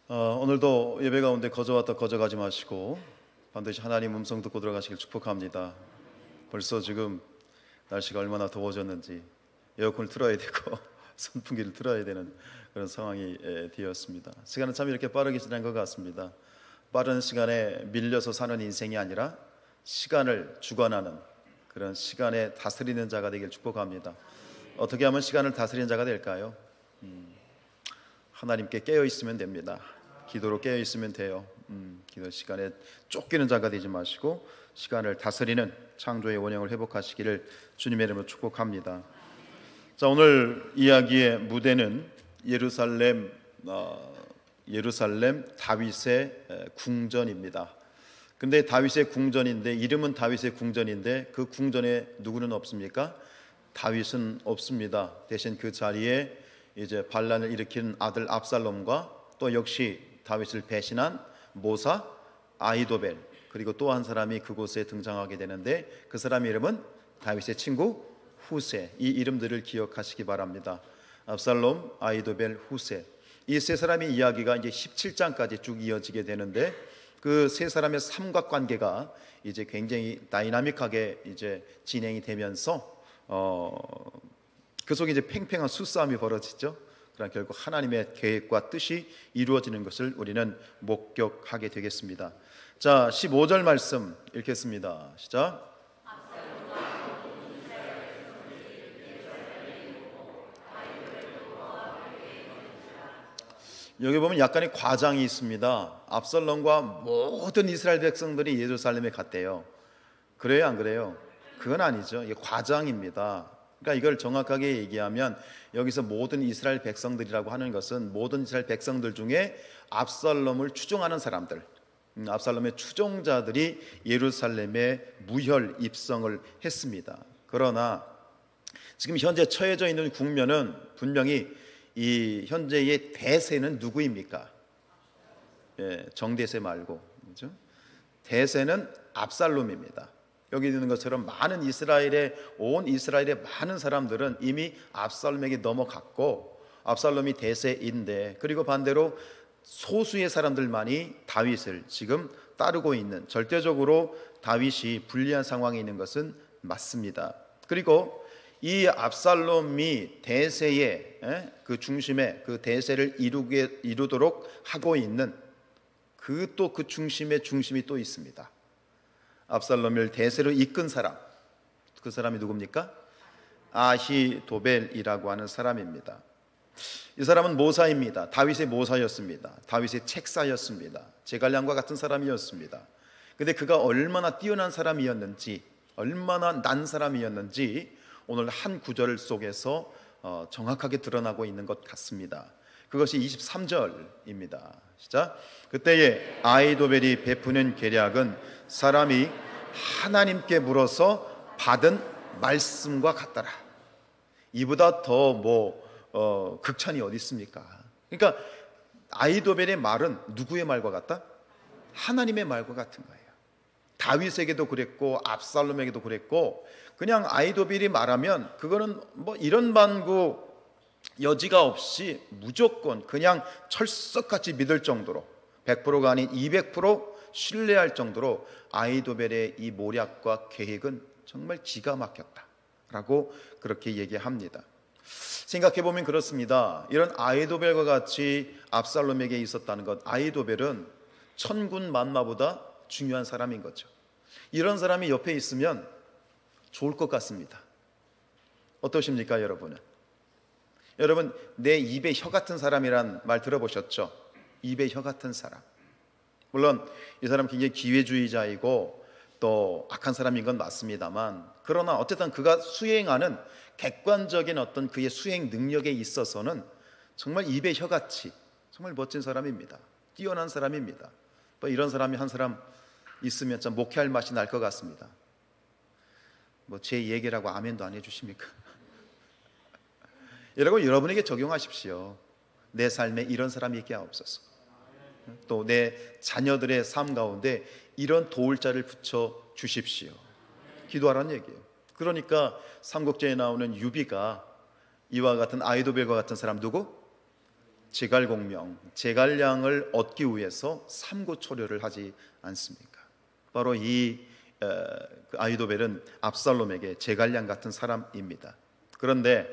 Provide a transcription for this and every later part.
오늘도 예배 가운데 거저왔다 거저가지 마시고 반드시 하나님 음성 듣고 들어가시길 축복합니다. 벌써 지금 날씨가 얼마나 더워졌는지 에어컨을 틀어야 되고 선풍기를 틀어야 되는 그런 상황이 되었습니다. 시간은 참 이렇게 빠르게 지난 것 같습니다. 빠른 시간에 밀려서 사는 인생이 아니라 시간을 주관하는 그런 시간에 다스리는 자가 되길 축복합니다. 어떻게 하면 시간을 다스리는 자가 될까요? 하나님께 깨어 있으면 됩니다. 기도로 깨어 있으면 돼요. 기도 시간에 쫓기는 자가 되지 마시고 시간을 다스리는 창조의 원형을 회복하시기를 주님의 이름으로 축복합니다. 자, 오늘 이야기의 무대는 예루살렘 다윗의 궁전입니다. 근데 다윗의 궁전인데 이름은 다윗의 궁전인데 그 궁전에 누구는 없습니까? 다윗은 없습니다. 대신 그 자리에 이제 반란을 일으킨 아들 압살롬과 또 역시 다윗을 배신한 모사 아히도벨, 그리고 또 한 사람이 그곳에 등장하게 되는데 그 사람의 이름은 다윗의 친구 후세. 이 이름들을 기억하시기 바랍니다. 압살롬, 아히도벨, 후세. 이 세 사람의 이야기가 이제 17장까지 쭉 이어지게 되는데 그 세 사람의 삼각관계가 이제 굉장히 다이나믹하게 이제 진행이 되면서 그 속에 이제 팽팽한 수싸움이 벌어지죠. 그러나 결국 하나님의 계획과 뜻이 이루어지는 것을 우리는 목격하게 되겠습니다. 자, 15절 말씀 읽겠습니다. 시작. 여기 보면 약간의 과장이 있습니다. 압살롬과 모든 이스라엘 백성들이 예루살렘에 갔대요. 그래요, 안 그래요? 그건 아니죠. 이게 과장입니다. 그러니까 이걸 정확하게 얘기하면 여기서 모든 이스라엘 백성들이라고 하는 것은 모든 이스라엘 백성들 중에 압살롬을 추종하는 사람들, 압살롬의 추종자들이 예루살렘에 무혈 입성을 했습니다. 그러나 지금 현재 처해져 있는 국면은 분명히 이 현재의 대세는 누구입니까? 정대세 말고, 그렇죠? 대세는 압살롬입니다. 여기 있는 것처럼 많은 온 이스라엘의 많은 사람들은 이미 압살롬에게 넘어갔고 압살롬이 대세인데, 그리고 반대로 소수의 사람들만이 다윗을 지금 따르고 있는, 절대적으로 다윗이 불리한 상황에 있는 것은 맞습니다. 그리고 이 압살롬이 대세의 그 중심에 그 대세를 이루도록 하고 있는 그 중심의 중심이 또 있습니다. 압살롬을 대세로 이끈 사람, 그 사람이 누굽니까? 아히도벨이라고 하는 사람입니다. 이 사람은 모사입니다. 다윗의 모사였습니다. 다윗의 책사였습니다. 제갈량과 같은 사람이었습니다. 근데 그가 얼마나 뛰어난 사람이었는지, 얼마나 난 사람이었는지 오늘 한 구절 속에서 정확하게 드러나고 있는 것 같습니다. 그것이 23절입니다. 시작. 그때에 아히도벨이 베푸는 계략은 사람이 하나님께 물어서 받은 말씀과 같더라. 이보다 더 극찬이 어디 있습니까? 그러니까 아히도벨의 말은 누구의 말과 같다? 하나님의 말과 같은 거예요. 다윗에게도 그랬고 압살롬에게도 그랬고, 그냥 아히도벨이 말하면 그거는 이런 반구 여지가 없이 무조건 그냥 철석같이 믿을 정도로, 100%가 아닌 200% 신뢰할 정도로 아히도벨의 이 모략과 계획은 정말 기가 막혔다라고 그렇게 얘기합니다. 생각해보면 그렇습니다. 이런 아히도벨과 같이 압살롬에게 있었다는 것, 아히도벨은 천군 만마보다 중요한 사람인 거죠. 이런 사람이 옆에 있으면 좋을 것 같습니다. 어떠십니까, 여러분은? 여러분, 내 입에 혀 같은 사람이란 말 들어보셨죠? 입에 혀 같은 사람. 물론 이 사람 굉장히 기회주의자이고 또 악한 사람인 건 맞습니다만, 그러나 어쨌든 그가 수행하는 객관적인 어떤 그의 수행 능력에 있어서는 정말 입에 혀같이 정말 멋진 사람입니다. 뛰어난 사람입니다. 이런 사람이 한 사람 있으면 참 목회할 맛이 날 것 같습니다. 제 얘기라고 아멘도 안 해주십니까? 여러분, 여러분에게 적용하십시오. 내 삶에 이런 사람이 있게 하옵소서. 또 내 자녀들의 삶 가운데 이런 도울 자를 붙여 주십시오. 기도하라는 얘기예요. 그러니까 삼국지에 나오는 유비가 이와 같은 아히도벨과 같은 사람 누구? 제갈공명, 제갈량을 얻기 위해서 삼고초려를 하지 않습니까? 바로 그 아히도벨은 압살롬에게 제갈량 같은 사람입니다. 그런데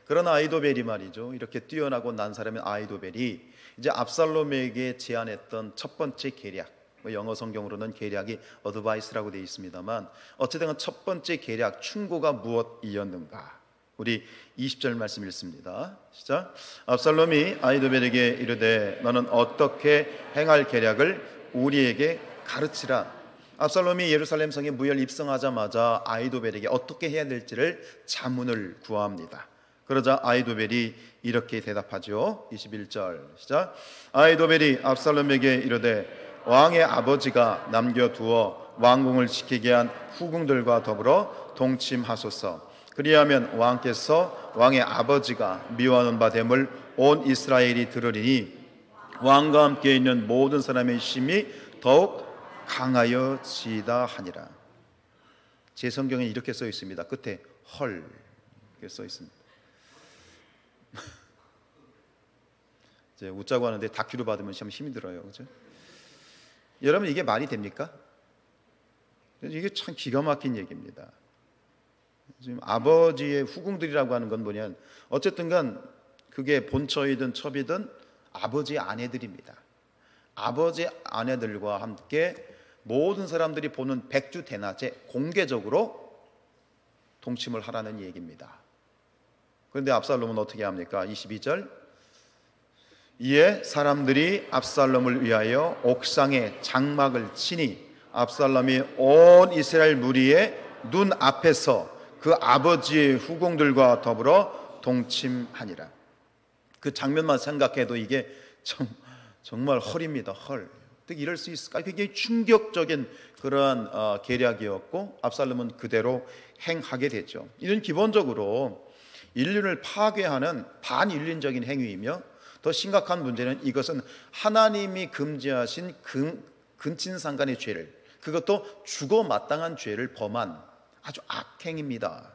그런 아히도벨이 말이죠, 이렇게 뛰어나고 난 사람인 아히도벨이 이제 압살롬에게 제안했던 첫 번째 계략, 영어 성경으로는 계략이 어드바이스라고 되어 있습니다만 어쨌든 첫 번째 계략, 충고가 무엇이었는가? 우리 20절 말씀 읽습니다. 시작. 압살롬이 아히도벨에게 이르되 너는 어떻게 행할 계략을 우리에게 가르치라. 압살롬이 예루살렘 성에 무혈 입성하자마자 아히도벨에게 어떻게 해야 될지를 자문을 구합니다. 그러자 아히도벨이 이렇게 대답하죠. 21절 시작. 아히도벨이 압살롬에게 이르되 왕의 아버지가 남겨두어 왕궁을 지키게 한 후궁들과 더불어 동침하소서. 그리하면 왕께서 왕의 아버지가 미워하는 바 됨을 온 이스라엘이 들으리니 왕과 함께 있는 모든 사람의 힘이 더욱 강하여지다 하니라. 제 성경에 이렇게 써 있습니다. 끝에 헐 이렇게 써 있습니다. 이제 웃자고 하는데 다큐로 받으면 참 힘이 들어요, 그렇죠? 여러분, 이게 말이 됩니까? 이게 참 기가 막힌 얘기입니다. 지금 아버지의 후궁들이라고 하는 건 뭐냐, 어쨌든간 그게 본처이든 첩이든 아버지의 아내들입니다. 아버지 아내들과 함께 모든 사람들이 보는 백주 대낮에 공개적으로 동침을 하라는 얘기입니다. 그런데 압살롬은 어떻게 합니까? 22절. 이에 사람들이 압살롬을 위하여 옥상에 장막을 치니 압살롬이 온 이스라엘 무리의 눈 앞에서 그 아버지의 후궁들과 더불어 동침하니라. 그 장면만 생각해도 이게 정말 헐입니다. 헐. 어떻게 이럴 수 있을까? 굉장히 충격적인 그러한 계략이었고 압살롬은 그대로 행하게 됐죠. 이는 기본적으로 인륜을 파괴하는 반인륜적인 행위이며 더 심각한 문제는 이것은 하나님이 금지하신 근친상간의 죄를, 그것도 죽어 마땅한 죄를 범한 아주 악행입니다.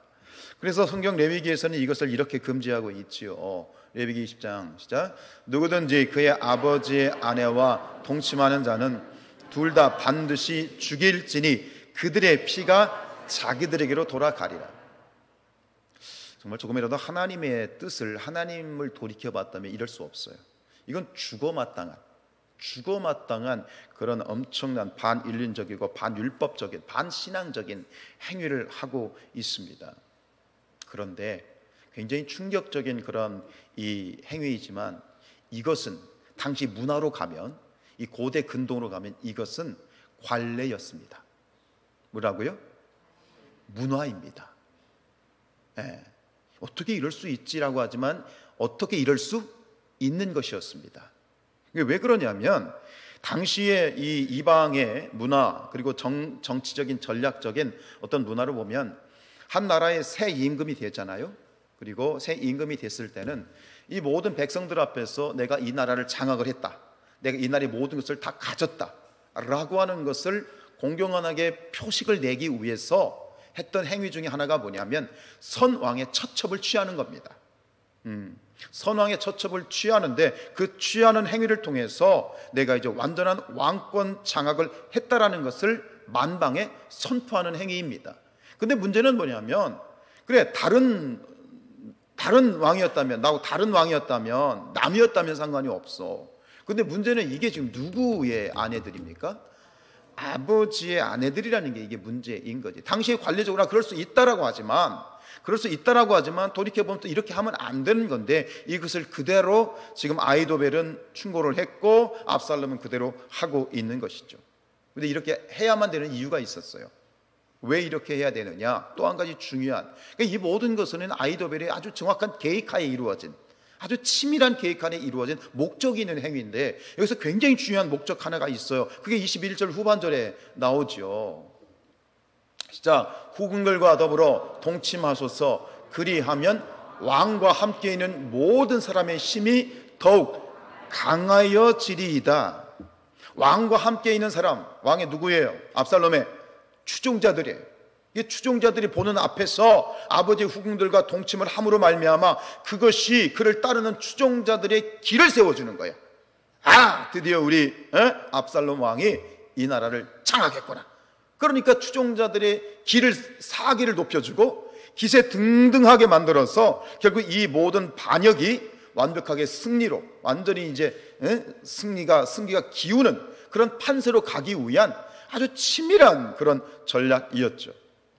그래서 성경 레위기에서는 이것을 이렇게 금지하고 있지요. 레위기 20장 시작. 누구든지 그의 아버지의 아내와 동침하는 자는 둘 다 반드시 죽일지니 그들의 피가 자기들에게로 돌아가리라. 정말 조금이라도 하나님의 뜻을, 하나님을 돌이켜봤다면 이럴 수 없어요. 이건 죽어마땅한 그런 엄청난 반인륜적이고 반율법적인, 반신앙적인 행위를 하고 있습니다. 그런데 굉장히 충격적인 그런 이 행위이지만 이것은 당시 문화로 가면, 이 고대 근동으로 가면 이것은 관례였습니다. 뭐라고요? 문화입니다. 네. 어떻게 이럴 수 있지라고 하지만 어떻게 이럴 수 있는 것이었습니다. 왜 그러냐면 당시에 이 이방의 문화, 그리고 정치적인 전략적인 어떤 문화를 보면 한 나라에 새 임금이 됐잖아요. 그리고 새 임금이 됐을 때는 이 모든 백성들 앞에서 내가 이 나라를 장악을 했다, 내가 이 나라의 모든 것을 다 가졌다 라고 하는 것을 공공연하게 표식을 내기 위해서 했던 행위 중에 하나가 뭐냐면 선왕의 처첩을 취하는 겁니다. 선왕의 처첩을 취하는데 그 취하는 행위를 통해서 내가 이제 완전한 왕권 장악을 했다라는 것을 만방에 선포하는 행위입니다. 근데 문제는 뭐냐면, 그래 다른 왕이었다면, 나하고 다른 왕이었다면, 남이었다면 상관이 없어. 근데 문제는 이게 지금 누구의 아내들입니까? 아버지의 아내들이라는 게 이게 문제인 거지. 당시에 관례적으로 그럴 수 있다라고 하지만 돌이켜보면 또 이렇게 하면 안 되는 건데, 이것을 그대로 지금 아히도벨은 충고를 했고 압살롬은 그대로 하고 있는 것이죠. 근데 이렇게 해야만 되는 이유가 있었어요. 왜 이렇게 해야 되느냐? 또 한 가지 중요한, 그러니까 이 모든 것은 아히도벨의 아주 정확한 계획하에 이루어진, 아주 치밀한 계획 안에 이루어진 목적이 있는 행위인데, 여기서 굉장히 중요한 목적 하나가 있어요. 그게 21절 후반절에 나오죠. 시작. 후궁들과 더불어 동침하소서. 그리하면 왕과 함께 있는 모든 사람의 힘이 더욱 강하여지리이다. 왕과 함께 있는 사람, 왕이 누구예요? 압살롬의 추종자들이에요. 이게 추종자들이 보는 앞에서 아버지의 후궁들과 동침을 함으로 말미암아 그것이 그를 따르는 추종자들의 길을 세워주는 거예요. 아, 드디어 우리 압살롬 왕이 이 나라를 장악했구나. 그러니까 추종자들의 사기를 높여주고 기세 등등하게 만들어서 결국 이 모든 반역이 완벽하게 승리로, 완전히 이제 승기가 기우는 그런 판세로 가기 위한 아주 치밀한 그런 전략이었죠.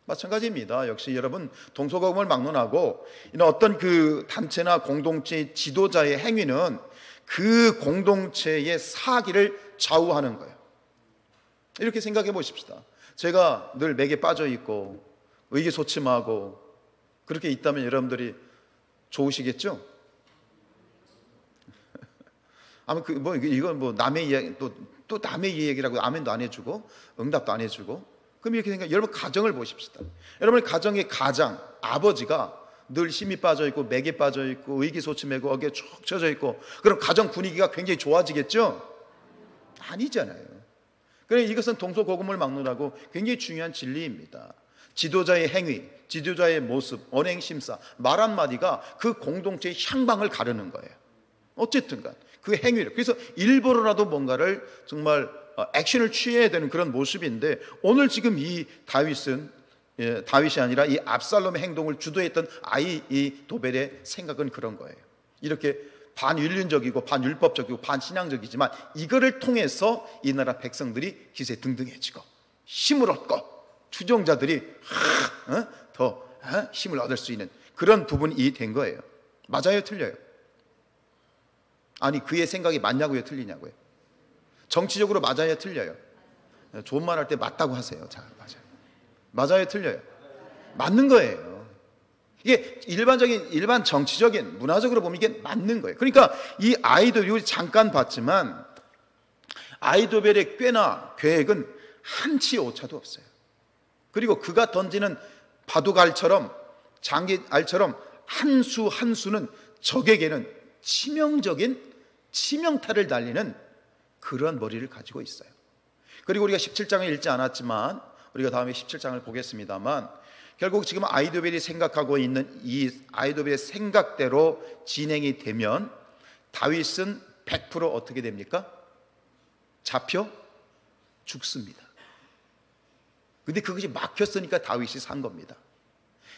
마찬가지입니다. 역시 여러분, 동서고금을 막론하고 이런 어떤 그 단체나 공동체의 지도자의 행위는 그 공동체의 사기를 좌우하는 거예요. 이렇게 생각해 보십시다. 제가 늘 맥에 빠져 있고 의기소침하고 그렇게 있다면 여러분들이 좋으시겠죠? 아마 이건 뭐 남의 이야기, 또 남의 이야기라고 아멘도 안 해주고 응답도 안 해주고, 그럼 이렇게 생각. 여러분 가정을 보십시다. 여러분 가정의 가장 아버지가 늘 힘이 빠져 있고 맥에 빠져 있고 의기소침하고 어깨에 쭉 쳐져 있고, 그럼 가정 분위기가 굉장히 좋아지겠죠? 아니잖아요. 그래서 이것은 동서고금을 막론하고 굉장히 중요한 진리입니다. 지도자의 행위, 지도자의 모습, 언행심사, 말 한마디가 그 공동체의 향방을 가르는 거예요. 어쨌든간 그 행위를, 그래서 일부러라도 뭔가를 정말 액션을 취해야 되는 그런 모습인데, 오늘 지금 이 다윗이 아니라 이 압살롬의 행동을 주도했던 아히도벨의 생각은 그런 거예요. 이렇게 반윤리적이고 반율법적이고 반신앙적이지만 이거를 통해서 이 나라 백성들이 기세 등등해지고 힘을 얻고 추종자들이 더 힘을 얻을 수 있는 그런 부분이 된 거예요. 맞아요, 틀려요? 아니, 그의 생각이 맞냐고요, 틀리냐고요? 정치적으로 맞아요, 틀려요? 좋은 말 할 때 맞다고 하세요. 자, 맞아요, 틀려요? 맞는 거예요. 이게 일반 정치적인, 문화적으로 보면 이게 맞는 거예요. 그러니까 이 아히도벨이 잠깐 봤지만 아히도벨의 꾀나 계획은 한치 오차도 없어요. 그리고 그가 던지는 바둑알처럼, 장기알처럼 한 수 한 수는 적에게는 치명적인 치명타를 날리는 그런 머리를 가지고 있어요. 그리고 우리가 17장을 읽지 않았지만 우리가 다음에 17장을 보겠습니다만, 결국 지금 아히도벨이 생각하고 있는 이 아히도벨의 생각대로 진행이 되면 다윗은 100% 어떻게 됩니까? 잡혀 죽습니다. 근데 그것이 막혔으니까 다윗이 산 겁니다.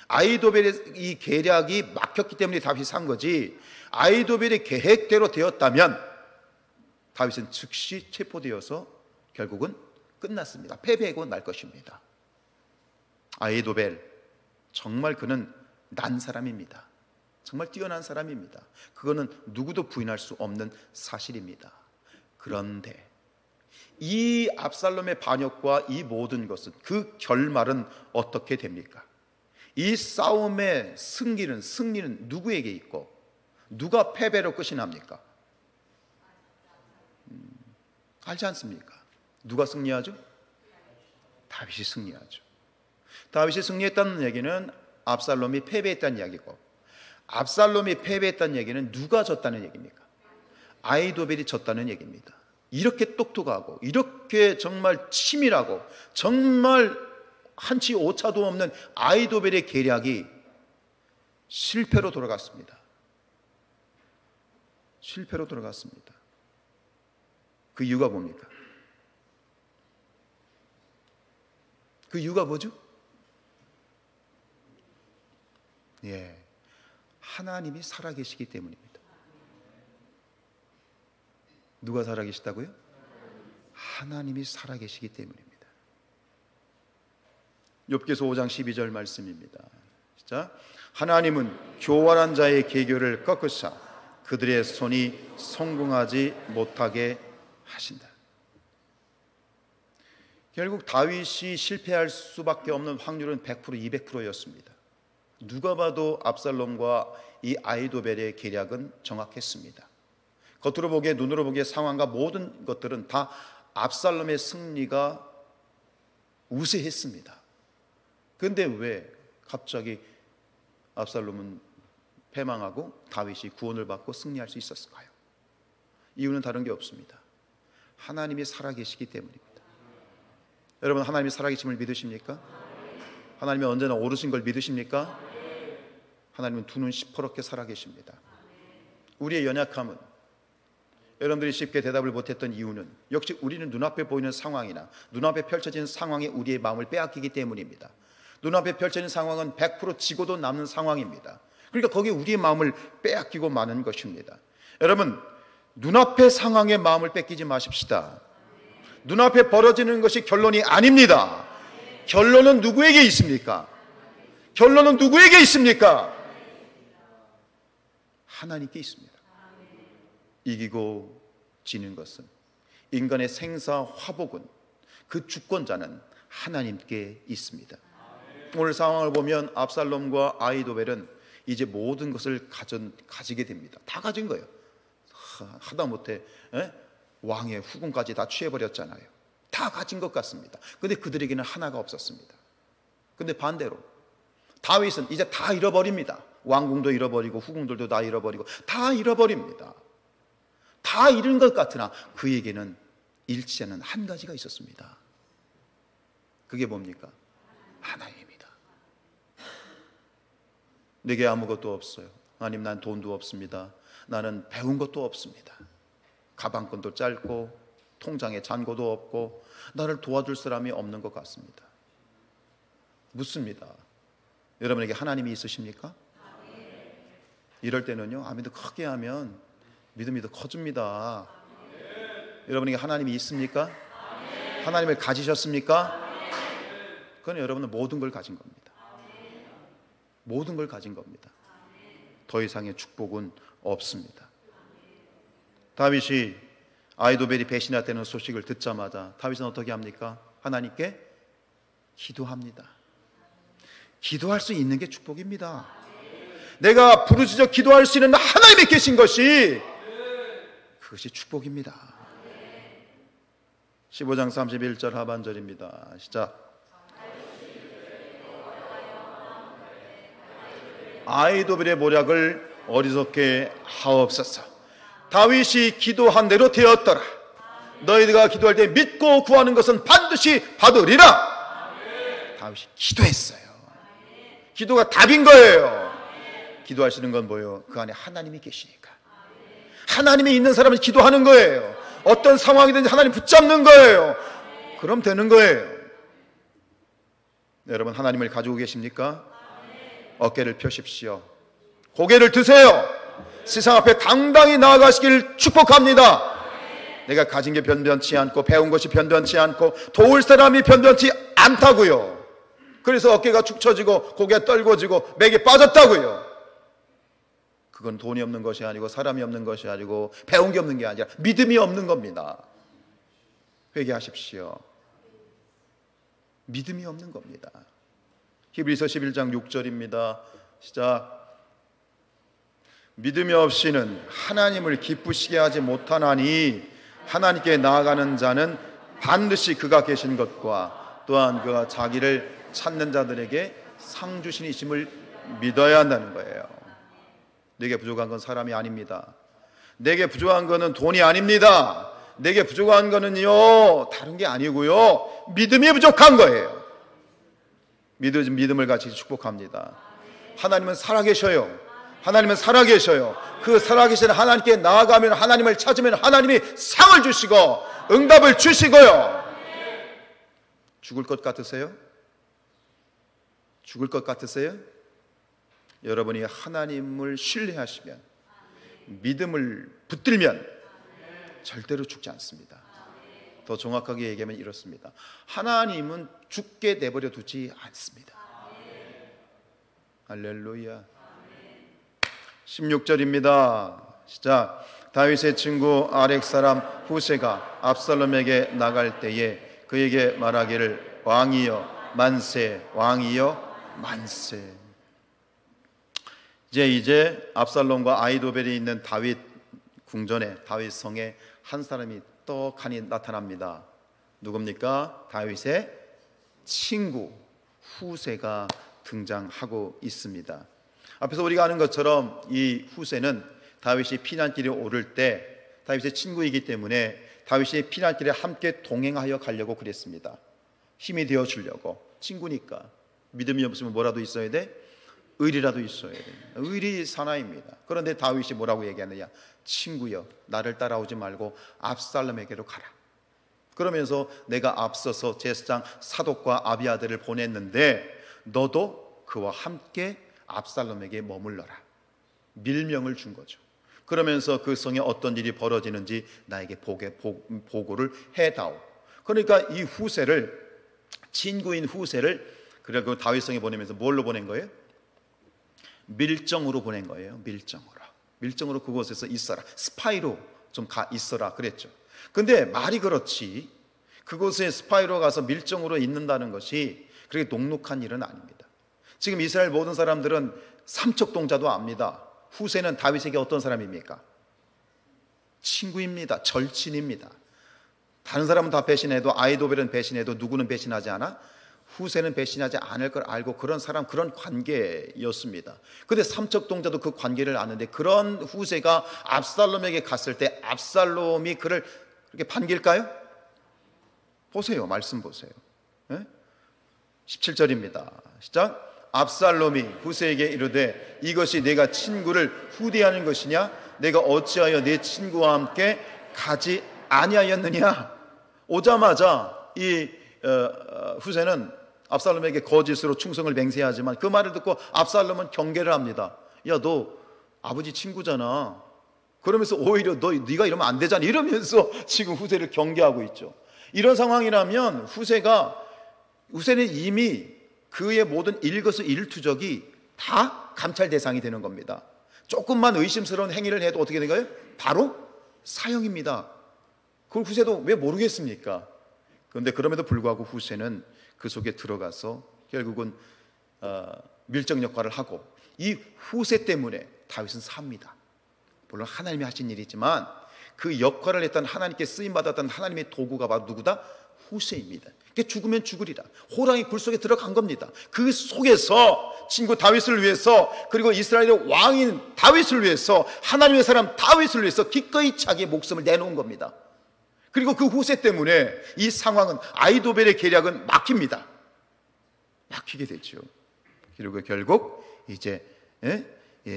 아히도벨의 이 계략이 막혔기 때문에 다윗이 산 거지, 아히도벨의 계획대로 되었다면 다윗은 즉시 체포되어서 결국은 끝났습니다. 패배하고 날 것입니다. 아히도벨, 정말 그는 난 사람입니다. 정말 뛰어난 사람입니다. 그거는 누구도 부인할 수 없는 사실입니다. 그런데 이 압살롬의 반역과 이 모든 것은, 그 결말은 어떻게 됩니까? 이 싸움의 승리는 누구에게 있고 누가 패배로 끝이 납니까? 알지 않습니까? 누가 승리하죠? 다윗이 승리하죠. 다윗이 승리했다는 얘기는 압살롬이 패배했다는 이야기고, 압살롬이 패배했다는 얘기는 누가 졌다는 얘기입니까? 아히도벨이 졌다는 얘기입니다. 이렇게 똑똑하고 이렇게 정말 치밀하고 정말 한치 오차도 없는 아히도벨의 계략이 실패로 돌아갔습니다. 실패로 돌아갔습니다. 그 이유가 뭡니까? 그 이유가 뭐죠? 하나님이 살아계시기 때문입니다. 누가 살아계시다고요? 하나님이 살아계시기 때문입니다. 욥기서 5장 12절 말씀입니다. 자, 하나님은 교활한 자의 계교를 꺾으사 그들의 손이 성공하지 못하게 하신다. 결국 다윗이 실패할 수밖에 없는 확률은 100%, 200%였습니다. 누가 봐도 압살롬과 이 아히도벨의 계략은 정확했습니다. 겉으로 보기에, 눈으로 보기에 상황과 모든 것들은 다 압살롬의 승리가 우세했습니다. 그런데 왜 갑자기 압살롬은 패망하고 다윗이 구원을 받고 승리할 수 있었을까요? 이유는 다른 게 없습니다. 하나님이 살아계시기 때문입니다. 여러분, 하나님이 살아계심을 믿으십니까? 하나님이 언제나 옳으신 걸 믿으십니까? 하나님은 두 눈 시퍼렇게 살아계십니다. 우리의 연약함은, 여러분들이 쉽게 대답을 못했던 이유는 역시 우리는 눈앞에 보이는 상황이나 눈앞에 펼쳐진 상황에 우리의 마음을 빼앗기기 때문입니다. 눈앞에 펼쳐진 상황은 100% 지고도 남는 상황입니다. 그러니까 거기에 우리의 마음을 빼앗기고 마는 것입니다. 여러분, 눈앞의 상황에 마음을 뺏기지 마십시다. 눈앞에 벌어지는 것이 결론이 아닙니다. 결론은 누구에게 있습니까? 결론은 누구에게 있습니까? 하나님께 있습니다. 이기고 지는 것은, 인간의 생사 화복은, 그 주권자는 하나님께 있습니다. 오늘 상황을 보면 압살롬과 아히도벨은 이제 모든 것을 가지게 됩니다. 다 가진 거예요. 하다못해 왕의 후궁까지 다 취해버렸잖아요. 다 가진 것 같습니다. 근데 그들에게는 하나가 없었습니다. 근데 반대로 다윗은 이제 다 잃어버립니다. 왕궁도 잃어버리고 후궁들도 다 잃어버리고 다 잃어버립니다. 다 잃은 것 같으나 그에게는 잃지 않은 한 가지가 있었습니다. 그게 뭡니까? 하나님입니다. 내게 아무것도 없어요. 하나님, 난 돈도 없습니다. 나는 배운 것도 없습니다. 가방끈도 짧고 통장에 잔고도 없고 나를 도와줄 사람이 없는 것 같습니다. 묻습니다. 여러분에게 하나님이 있으십니까? 이럴 때는요, 아멘도 크게 하면 믿음이 더 커집니다. 여러분에게 하나님이 있습니까? 하나님을 가지셨습니까? 그건 여러분은 모든 걸 가진 겁니다. 모든 걸 가진 겁니다. 더 이상의 축복은 없습니다. 다윗이 아히도벨이 배신했다는 소식을 듣자마자 다윗은 어떻게 합니까? 하나님께 기도합니다. 기도할 수 있는 게 축복입니다. 내가 부르짖어 기도할 수 있는 하나님이 계신 것이, 그것이 축복입니다. 15장 31절 하반절입니다. 시작. 아히도벨의 모략을 어리석게 하옵소서. 다윗이 기도한 대로 되었더라. 너희가 기도할 때 믿고 구하는 것은 반드시 받으리라. 다윗이 기도했어요. 기도가 답인 거예요. 기도하시는 건 뭐예요? 그 안에 하나님이 계시니까. 하나님이 있는 사람은 기도하는 거예요. 어떤 상황이든지 하나님 붙잡는 거예요. 그럼 되는 거예요. 여러분, 하나님을 가지고 계십니까? 어깨를 펴십시오. 고개를 드세요. 세상 앞에 당당히 나아가시길 축복합니다. 내가 가진 게 변변치 않고 배운 것이 변변치 않고 도울 사람이 변변치 않다고요. 그래서 어깨가 축 처지고 고개 떨궈지고 맥이 빠졌다고요. 그건 돈이 없는 것이 아니고 사람이 없는 것이 아니고 배운 게 없는 게 아니라 믿음이 없는 겁니다. 회개하십시오. 믿음이 없는 겁니다. 히브리서 11장 6절입니다. 시작. 믿음이 없이는 하나님을 기쁘시게 하지 못하나니 하나님께 나아가는 자는 반드시 그가 계신 것과 또한 그가 자기를 찾는 자들에게 상 주신이심을 믿어야 한다는 거예요. 내게 부족한 건 사람이 아닙니다. 내게 부족한 거는 돈이 아닙니다. 내게 부족한 거는요, 다른 게 아니고요, 믿음이 부족한 거예요. 믿음을 같이 축복합니다. 하나님은 살아계셔요. 하나님은 살아계셔요. 그 살아계신 하나님께 나아가면, 하나님을 찾으면 하나님이 상을 주시고 응답을 주시고요. 죽을 것 같으세요? 죽을 것 같으세요? 여러분이 하나님을 신뢰하시면, 믿음을 붙들면 절대로 죽지 않습니다. 더 정확하게 얘기하면 이렇습니다. 하나님은 죽게 내버려 두지 않습니다. 할렐루야. 16절입니다. 시작. 다윗의 친구 아렉 사람 후세가 압살롬에게 나갈 때에 그에게 말하기를 왕이여 만세, 왕이여 만세. 이제 압살롬과 아히도벨이 있는 다윗 궁전에, 다윗 성에 한 사람이 떡하니 나타납니다. 누굽니까? 다윗의 친구 후세가 등장하고 있습니다. 앞에서 우리가 아는 것처럼 이 후세는 다윗이 피난길에 오를 때 다윗의 친구이기 때문에 다윗이 피난길에 함께 동행하여 가려고 그랬습니다. 힘이 되어 주려고, 친구니까. 믿음이 없으면 뭐라도 있어야 돼? 의리라도 있어야 돼. 의리 사나이입니다. 그런데 다윗이 뭐라고 얘기하느냐? 친구여, 나를 따라오지 말고 압살롬에게로 가라. 그러면서 내가 앞서서 제사장 사독과 아비아들을 보냈는데 너도 그와 함께 압살롬에게 머물러라. 밀명을 준 거죠. 그러면서 그 성에 어떤 일이 벌어지는지 나에게 보고를 해다오. 그러니까 이 후세를, 친구인 후세를 그리고 다윗성에 보내면서 뭘로 보낸 거예요? 밀정으로 보낸 거예요. 밀정으로 그곳에서 있어라. 스파이로 좀 가 있어라 그랬죠. 근데 말이 그렇지 그곳에 스파이로 가서 밀정으로 있는다는 것이 그렇게 녹록한 일은 아닙니다. 지금 이스라엘 모든 사람들은 삼척동자도 압니다. 후세는 다윗에게 어떤 사람입니까? 친구입니다. 절친입니다. 다른 사람은 다 배신해도, 아이도벨은 배신해도 누구는 배신하지 않아? 후세는 배신하지 않을 걸 알고 그런 사람, 그런 관계였습니다. 그런데 삼척동자도 그 관계를 아는데 그런 후세가 압살롬에게 갔을 때 압살롬이 그를 그렇게 반길까요? 보세요. 말씀 보세요. 17절입니다. 시작. 압살롬이 후세에게 이르되 이것이 내가 친구를 후대하는 것이냐? 내가 어찌하여 내 친구와 함께 가지 아니하였느냐? 오자마자 이 후세는 압살롬에게 거짓으로 충성을 맹세하지만 그 말을 듣고 압살롬은 경계를 합니다. 야, 너 아버지 친구잖아. 그러면서 오히려 네가 이러면 안 되잖아. 이러면서 지금 후세를 경계하고 있죠. 이런 상황이라면 후세는 이미 그의 모든 일거수일투족이 다 감찰 대상이 되는 겁니다. 조금만 의심스러운 행위를 해도 어떻게 된 거예요? 바로 사형입니다. 그걸 후세도 왜 모르겠습니까? 그런데 그럼에도 불구하고 후세는 그 속에 들어가서 결국은 밀정 역할을 하고 이 후세 때문에 다윗은 삽니다. 물론 하나님이 하신 일이지만 그 역할을 했던 하나님께 쓰임받았던 하나님의 도구가 바로 누구다? 후세입니다. 죽으면 죽으리라. 호랑이 굴 속에 들어간 겁니다. 그 속에서 친구 다윗을 위해서 그리고 이스라엘의 왕인 다윗을 위해서 하나님의 사람 다윗을 위해서 기꺼이 자기의 목숨을 내놓은 겁니다. 그리고 그 후세 때문에 이 상황은 아이도벨의 계략은 막힙니다. 막히게 되죠. 그리고 결국 이제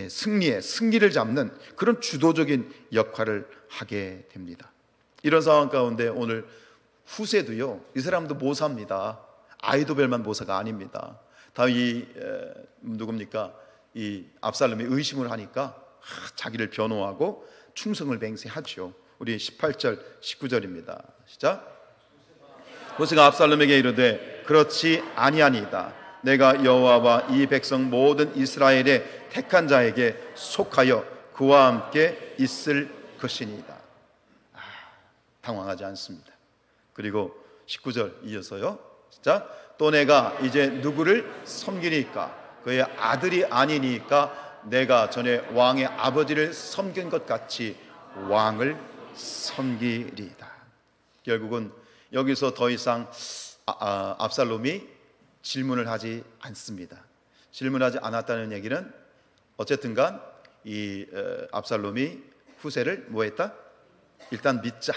승리를 잡는 그런 주도적인 역할을 하게 됩니다. 이런 상황 가운데 오늘 후세도요, 이 사람도 모사입니다. 아이도벨만 모사가 아닙니다. 다윗 누굽니까? 이 압살롬이 의심을 하니까 자기를 변호하고 충성을 맹세하죠. 우리 18절 19절입니다. 시작. 후세가 압살롬에게 이르되 그렇지 아니하니이다. 내가 여호와와 이 백성 모든 이스라엘의 택한 자에게 속하여 그와 함께 있을 것이니이다. 당황하지 않습니다. 그리고 19절 이어서요. 자, 또 내가 이제 누구를 섬기니까 그의 아들이 아니니까 내가 전에 왕의 아버지를 섬긴 것 같이 왕을 섬기리이다. 결국은 여기서 더 이상 압살롬이 질문을 하지 않습니다. 질문하지 않았다는 얘기는 어쨌든간 이 압살롬이 후세를 뭐 했다? 일단 믿자.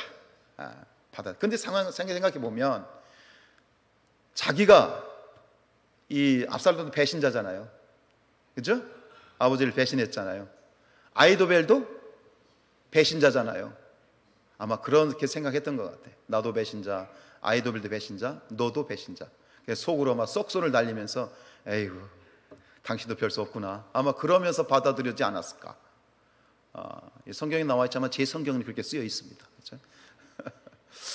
근데 상황 생각해 보면 자기가 이 압살롬도 배신자잖아요. 그죠? 아버지를 배신했잖아요. 아이도벨도 배신자잖아요. 아마 그렇게 생각했던 것 같아. 나도 배신자, 아이도벨도 배신자, 너도 배신자. 속으로 막 썩소를 날리면서 에이구, 당신도 별 수 없구나. 아마 그러면서 받아들이지 않았을까. 성경에 나와 있지만 제 성경은 그렇게 쓰여 있습니다. 그렇죠?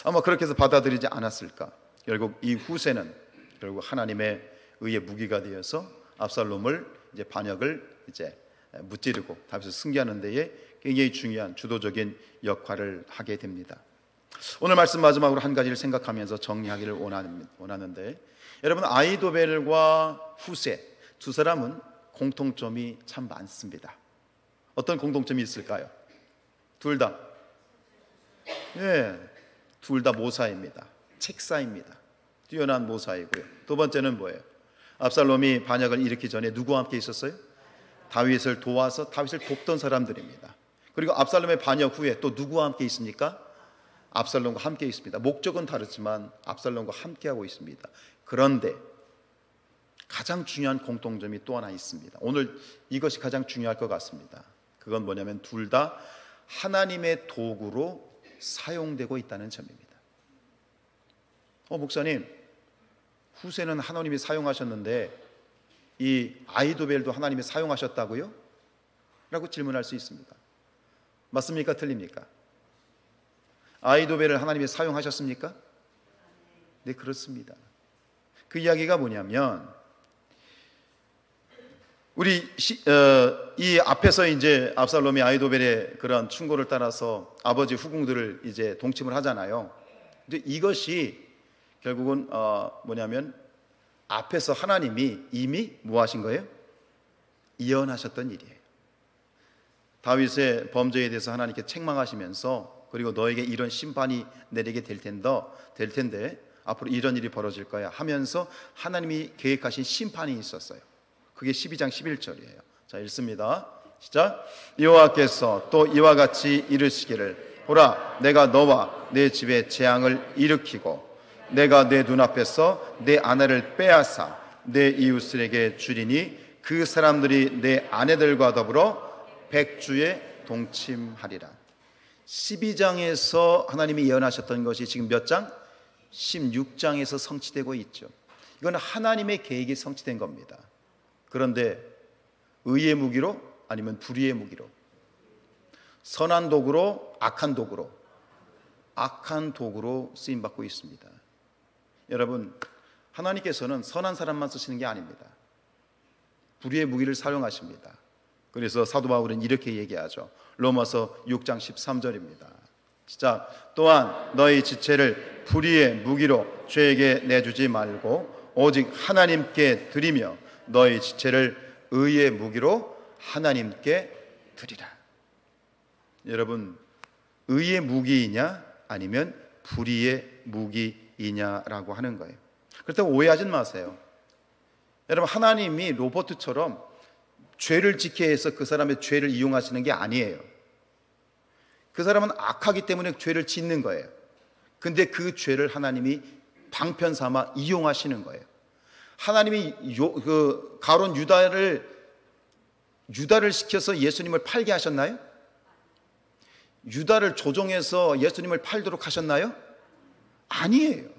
아마 그렇게 해서 받아들이지 않았을까. 결국 이 후세는 결국 하나님의 의의 무기가 되어서 압살롬을 이제 반역을 이제 무찌르고 다윗을 승계하는 데에 굉장히 중요한 주도적인 역할을 하게 됩니다. 오늘 말씀 마지막으로 한 가지를 생각하면서 정리하기를 원하는데, 여러분, 아이도벨과 후세 두 사람은 공통점이 참 많습니다. 어떤 공통점이 있을까요? 둘 다 모사입니다. 책사입니다. 뛰어난 모사이고요. 두 번째는 뭐예요? 압살롬이 반역을 일으키기 전에 누구와 함께 있었어요? 다윗을 도와서 다윗을 돕던 사람들입니다. 그리고 압살롬의 반역 후에 또 누구와 함께 있습니까? 압살롬과 함께 있습니다. 목적은 다르지만 압살롬과 함께하고 있습니다. 그런데 가장 중요한 공통점이 또 하나 있습니다. 오늘 이것이 가장 중요할 것 같습니다. 그건 뭐냐면 둘 다 하나님의 도구로 사용되고 있다는 점입니다. 목사님, 후세는 하나님이 사용하셨는데 이 아이도벨도 하나님이 사용하셨다고요? 라고 질문할 수 있습니다. 맞습니까? 틀립니까? 아이도벨을 하나님이 사용하셨습니까? 네, 그렇습니다. 그 이야기가 뭐냐면 이 앞에서 이제 압살롬이 아이도벨의 그런 충고를 따라서 아버지 후궁들을 이제 동침을 하잖아요. 근데 이것이 결국은 뭐냐면 앞에서 하나님이 이미 뭐 하신 거예요? 예언하셨던 일이에요. 다윗의 범죄에 대해서 하나님께 책망하시면서 그리고 너에게 이런 심판이 내리게 될 텐데 앞으로 이런 일이 벌어질 거야 하면서 하나님이 계획하신 심판이 있었어요. 그게 12장 11절이에요. 자, 읽습니다. 시작. 여호와께서 또 이와 같이 이르시기를 보라, 내가 너와 내 집에 재앙을 일으키고 내가 내 눈앞에서 내 아내를 빼앗아 내 이웃들에게 주리니 그 사람들이 내 아내들과 더불어 백주에 동침하리라. 12장에서 하나님이 예언하셨던 것이 지금 몇 장? 16장에서 성취되고 있죠. 이건 하나님의 계획이 성취된 겁니다. 그런데 의의 무기로 아니면 불의의 무기로, 선한 도구로 악한 도구로 쓰임받고 있습니다. 여러분, 하나님께서는 선한 사람만 쓰시는 게 아닙니다. 불의의 무기를 사용하십니다. 그래서 사도 바울은 이렇게 얘기하죠. 로마서 6장 13절입니다. 시작. 또한 너희 지체를 불의의 무기로 죄에게 내주지 말고 오직 하나님께 드리며 너희 지체를 의의 무기로 하나님께 드리라. 여러분, 의의 무기이냐 아니면 불의의 무기이냐라고 하는 거예요. 그렇다고 오해하지 마세요. 여러분, 하나님이 로봇처럼 죄를 짓게 해서 그 사람의 죄를 이용하시는 게 아니에요. 그 사람은 악하기 때문에 죄를 짓는 거예요. 근데 그 죄를 하나님이 방편 삼아 이용하시는 거예요. 하나님이 가론 유다를 시켜서 예수님을 팔게 하셨나요? 유다를 조종해서 예수님을 팔도록 하셨나요? 아니에요.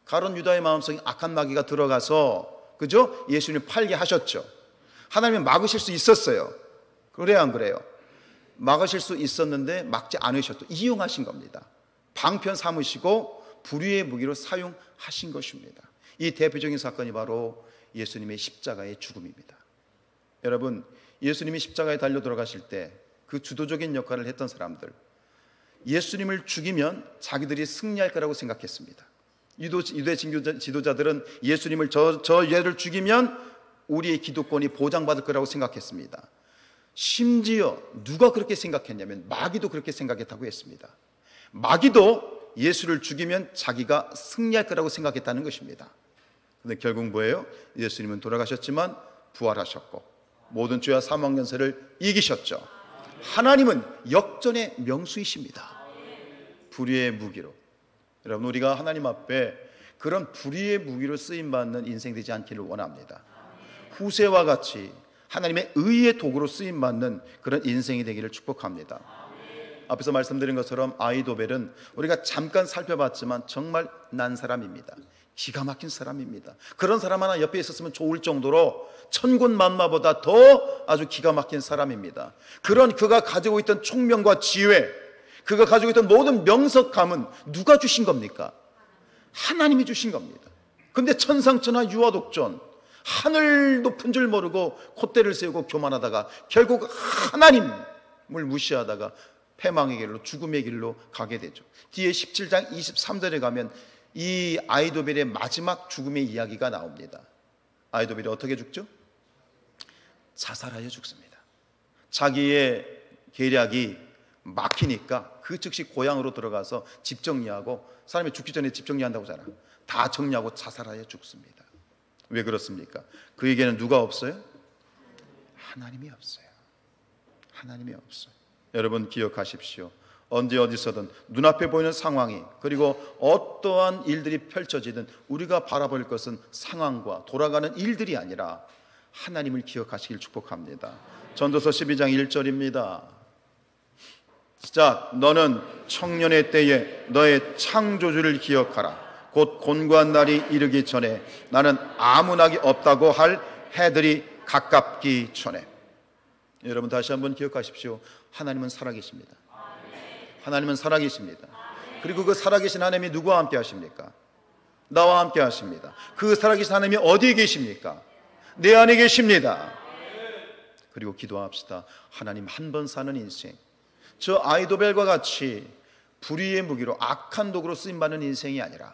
가론 유다의 마음속에 악한 마귀가 들어가서 그죠? 예수님을 팔게 하셨죠. 하나님은 막으실 수 있었어요. 그래요, 안 그래요? 막으실 수 있었는데 막지 않으셨죠. 이용하신 겁니다. 방편 삼으시고 불의의 무기로 사용하신 것입니다. 이 대표적인 사건이 바로 예수님의 십자가의 죽음입니다. 여러분, 예수님이 십자가에 달려 돌아가실 때 그 주도적인 역할을 했던 사람들, 예수님을 죽이면 자기들이 승리할 거라고 생각했습니다. 유대 지도자들은 예수님을 저 얘를 죽이면 우리의 기득권이 보장받을 거라고 생각했습니다. 심지어 누가 그렇게 생각했냐면 마귀도 그렇게 생각했다고 했습니다. 마귀도 예수를 죽이면 자기가 승리할 거라고 생각했다는 것입니다. 그런데 결국 뭐예요? 예수님은 돌아가셨지만 부활하셨고 모든 죄와 사망 연세를 이기셨죠. 하나님은 역전의 명수이십니다. 불의의 무기로. 여러분, 우리가 하나님 앞에 그런 불의의 무기로 쓰임받는 인생 되지 않기를 원합니다. 후세와 같이 하나님의 의의 도구로 쓰임받는 그런 인생이 되기를 축복합니다. 앞에서 말씀드린 것처럼 아이도벨은 우리가 잠깐 살펴봤지만 정말 난 사람입니다. 기가 막힌 사람입니다. 그런 사람 하나 옆에 있었으면 좋을 정도로 천군만마보다 더 아주 기가 막힌 사람입니다. 그런 그가 가지고 있던 총명과 지혜, 그가 가지고 있던 모든 명석감은 누가 주신 겁니까? 하나님이 주신 겁니다. 근데 천상천하 유아독존, 하늘 높은 줄 모르고 콧대를 세우고 교만하다가 결국 하나님을 무시하다가 패망의 길로, 죽음의 길로 가게 되죠. 뒤에 17장 23절에 가면 이 아이도벨의 마지막 죽음의 이야기가 나옵니다. 아이도벨이 어떻게 죽죠? 자살하여 죽습니다. 자기의 계략이 막히니까 그 즉시 고향으로 들어가서 집 정리하고, 사람이 죽기 전에 집 정리한다고 하잖아. 다 정리하고 자살하여 죽습니다. 왜 그렇습니까? 그에게는 누가 없어요? 하나님이 없어요. 하나님이 없어요. 여러분 기억하십시오. 언제 어디서든 눈앞에 보이는 상황이, 그리고 어떠한 일들이 펼쳐지든 우리가 바라볼 것은 상황과 돌아가는 일들이 아니라 하나님을 기억하시길 축복합니다. 전도서 12장 1절입니다. 시작. 너는 청년의 때에 너의 창조주를 기억하라. 곧 곤고한 날이 이르기 전에 나는 아무 낙이 없다고 할 해들이 가깝기 전에. 여러분 다시 한번 기억하십시오. 하나님은 살아계십니다. 하나님은 살아계십니다. 그리고 그 살아계신 하나님이 누구와 함께 하십니까? 나와 함께 하십니다. 그 살아계신 하나님이 어디에 계십니까? 내 안에 계십니다. 그리고 기도합시다. 하나님, 한 번 사는 인생, 저 아이도벨과 같이 불의의 무기로 악한 도구로 쓰임받는 인생이 아니라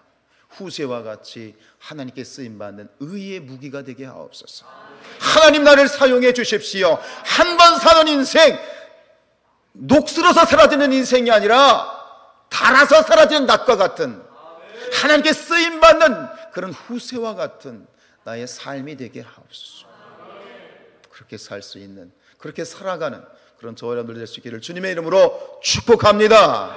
후세와 같이 하나님께 쓰임받는 의의 무기가 되게 하옵소서. 하나님, 나를 사용해 주십시오. 한 번 사는 인생, 녹슬어서 사라지는 인생이 아니라 달아서 사라지는 낫과 같은, 하나님께 쓰임받는 그런 후세와 같은 나의 삶이 되게 하옵소서. 그렇게 살 수 있는, 그렇게 살아가는 그런 저와 여러분들 될 수 있기를 주님의 이름으로 축복합니다.